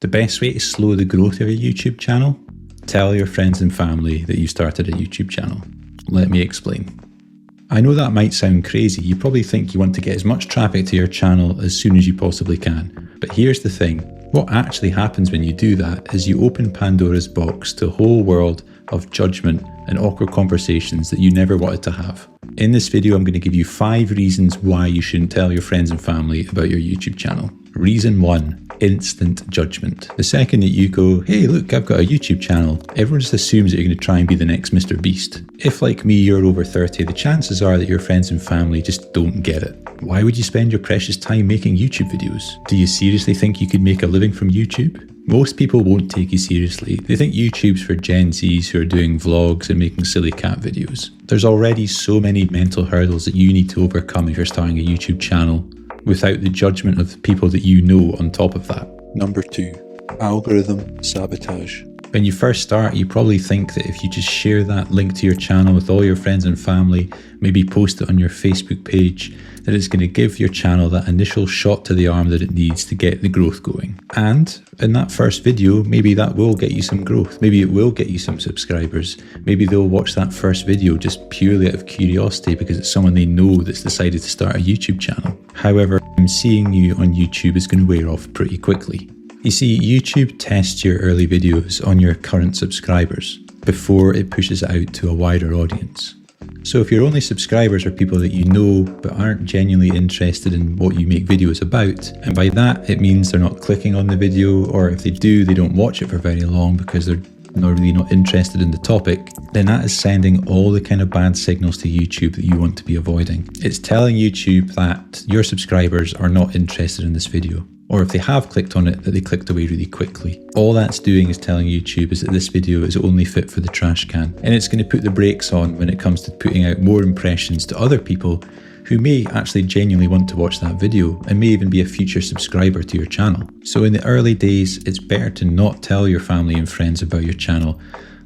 The best way to slow the growth of a YouTube channel? Tell your friends and family that you started a YouTube channel. Let me explain. I know that might sound crazy. You probably think you want to get as much traffic to your channel as soon as you possibly can. But here's the thing. What actually happens when you do that is you open Pandora's box to a whole world of judgment and awkward conversations that you never wanted to have. In this video, I'm going to give you 5 reasons why you shouldn't tell your friends and family about your YouTube channel. Reason 1, instant judgment. The second that you go, hey look, I've got a YouTube channel, everyone just assumes that you're going to try and be the next Mr. Beast. If like me, you're over 30, the chances are that your friends and family just don't get it. Why would you spend your precious time making YouTube videos? Do you seriously think you could make a living from YouTube? Most people won't take you seriously. They think YouTube's for Gen Zs who are doing vlogs and making silly cat videos. There's already so many mental hurdles that you need to overcome if you're starting a YouTube channel without the judgment of people that you know on top of that. Number 2, algorithm sabotage. When you first start, you probably think that if you just share that link to your channel with all your friends and family, maybe post it on your Facebook page, that it's going to give your channel that initial shot to the arm that it needs to get the growth going. And in that first video, maybe that will get you some growth. Maybe it will get you some subscribers. Maybe they'll watch that first video just purely out of curiosity because it's someone they know that's decided to start a YouTube channel. However, seeing you on YouTube is going to wear off pretty quickly. You see, YouTube tests your early videos on your current subscribers before it pushes it out to a wider audience. So if your only subscribers are people that you know but aren't genuinely interested in what you make videos about, and by that it means they're not clicking on the video, or if they do, they don't watch it for very long because they're really not interested in the topic, then that is sending all the kind of bad signals to YouTube that you want to be avoiding. It's telling YouTube that your subscribers are not interested in this video, or if they have clicked on it, that they clicked away really quickly. All that's doing is telling YouTube is that this video is only fit for the trash can, and it's going to put the brakes on when it comes to putting out more impressions to other people who may actually genuinely want to watch that video and may even be a future subscriber to your channel. So in the early days, it's better to not tell your family and friends about your channel.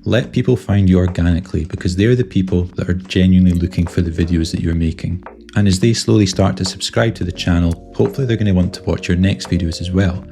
Let people find you organically because they're the people that are genuinely looking for the videos that you're making. And as they slowly start to subscribe to the channel, hopefully they're going to want to watch your next videos as well.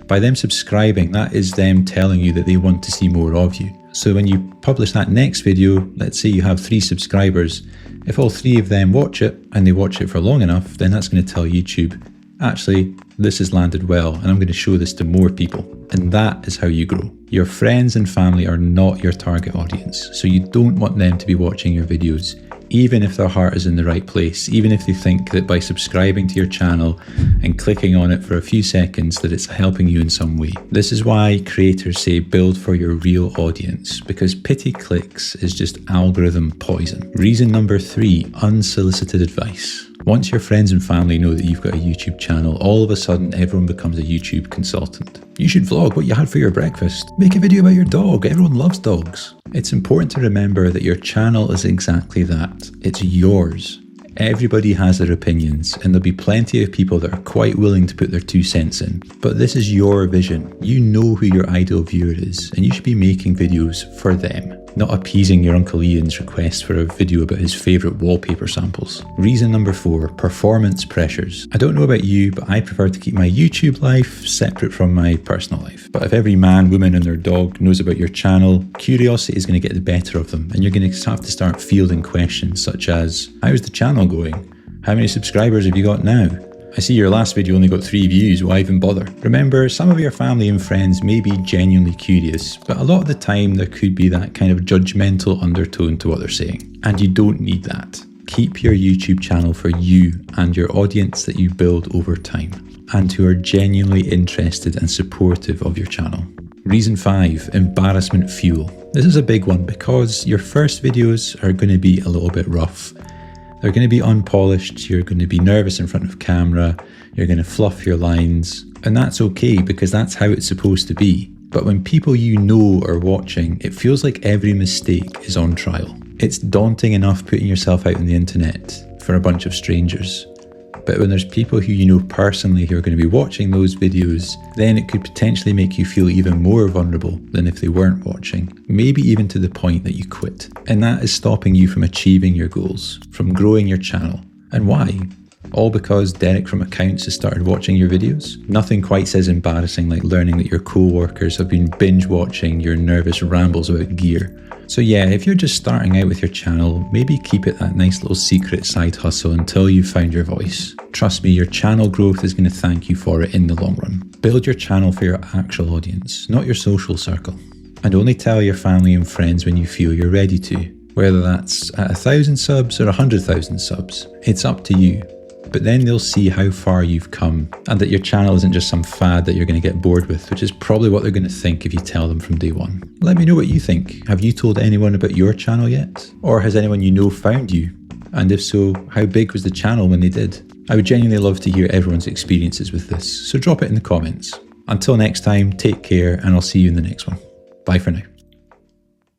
By them subscribing, that is them telling you that they want to see more of you. So when you publish that next video, let's say you have 3 subscribers, if all 3 of them watch it and they watch it for long enough, then that's going to tell YouTube, actually, this has landed well and I'm going to show this to more people. And that is how you grow. Your friends and family are not your target audience, so you don't want them to be watching your videos, even if their heart is in the right place, even if they think that by subscribing to your channel and clicking on it for a few seconds that it's helping you in some way. This is why creators say build for your real audience, because pity clicks is just algorithm poison. Reason number 3, unsolicited advice. Once your friends and family know that you've got a YouTube channel, all of a sudden everyone becomes a YouTube consultant. You should vlog what you had for your breakfast. Make a video about your dog. Everyone loves dogs. It's important to remember that your channel is exactly that. It's yours. Everybody has their opinions, and there'll be plenty of people that are quite willing to put their 2 cents in. But this is your vision. You know who your ideal viewer is, and you should be making videos for them, not appeasing your Uncle Ian's request for a video about his favourite wallpaper samples. Reason number 4, performance pressures. I don't know about you, but I prefer to keep my YouTube life separate from my personal life. But if every man, woman and their dog knows about your channel, curiosity is going to get the better of them, and you're going to have to start fielding questions such as, how's the channel going? How many subscribers have you got now? I see your last video only got 3 views, why even bother? Remember, some of your family and friends may be genuinely curious, but a lot of the time there could be that kind of judgmental undertone to what they're saying. And you don't need that. Keep your YouTube channel for you and your audience that you build over time, and who are genuinely interested and supportive of your channel. Reason 5, embarrassment fuel. This is a big one because your first videos are going to be a little bit rough. They're going to be unpolished, you're going to be nervous in front of camera, you're going to fluff your lines, and that's okay because that's how it's supposed to be. But when people you know are watching, it feels like every mistake is on trial. It's daunting enough putting yourself out on the internet for a bunch of strangers. But when there's people who you know personally who are going to be watching those videos, then it could potentially make you feel even more vulnerable than if they weren't watching. Maybe even to the point that you quit. And that is stopping you from achieving your goals, from growing your channel. And why? All because Derek from Accounts has started watching your videos? Nothing quite says embarrassing like learning that your co-workers have been binge watching your nervous rambles about gear. So yeah, if you're just starting out with your channel, maybe keep it that nice little secret side hustle until you've found your voice. Trust me, your channel growth is going to thank you for it in the long run. Build your channel for your actual audience, not your social circle. And only tell your family and friends when you feel you're ready to. Whether that's at 1,000 subs or 100,000 subs, it's up to you. But then they'll see how far you've come and that your channel isn't just some fad that you're going to get bored with, which is probably what they're going to think if you tell them from day one. Let me know what you think. Have you told anyone about your channel yet? Or has anyone you know found you? And if so, how big was the channel when they did? I would genuinely love to hear everyone's experiences with this, so drop it in the comments. Until next time, take care and I'll see you in the next one. Bye for now.